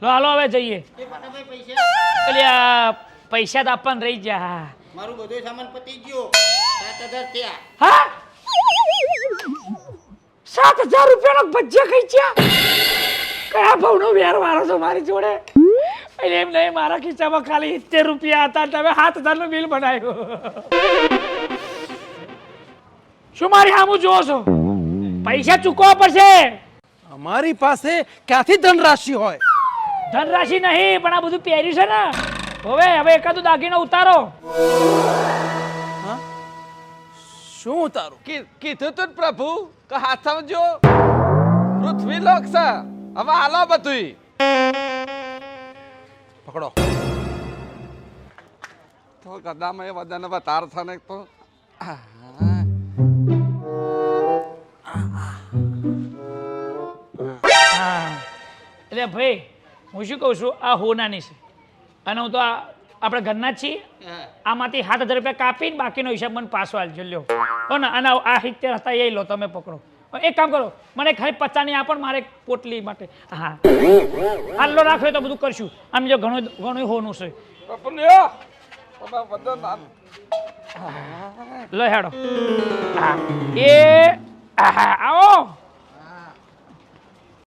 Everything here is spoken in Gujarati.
લો હાલો હવે જઈએ. એટલે આ પૈસા તો આપવાને રહી ગયા. મારું બધું સામાન પતી ગયો 7,000 થયા. હા 7,000 રૂપિયાનો ભજીયા ખાઈ ગયા. કયા ભાવનો વ્યવહાર છો મારી જોડે? એટલે એમ નહીં, મારા ખિસ્સામાં ખાલી 70 રૂપિયા હતા, તમે 7,000 નું બિલ બનાવ્યું. શું મારી સામું જોવો છો? પૈસા ચૂકવવા પડશે. અમારી પાસે ક્યાંથી ધનરાશિ હોય? ધનરાશિ નહીં, પણ આ બધું પહેર્યું છે ને. હવે એકાદું દાગીનો ઉતારો. શું ઉતારું? કીધું તું પ્રભુ કે હાથ સમજો પૃથ્વી લોક છે. હવે હાલો બધું પકડો. તો ગદામાં એ વજન વધાર છે ને તો એટલે ભાઈ હું શું કહું છું, આ હોનાની છે અને હું તો આપણા ઘરના જ છીએ. આમાંથી 7,000 રૂપિયા કાપીને બાકીનો હિસાબ મને પાછો આલજો. લ્યો હો ને, અને આ 70 હતા એ લો, તમે પકડો. એક કામ કરો, મને ખાલી 50 ની આપો, મારે પોટલી માટે. હા હાલો રાખો તો બધું કરશું. આમ જો ઘણું હોનું છે. પ્રભુ લ્યો તમે વજન લો હેડો. હા એ આવો.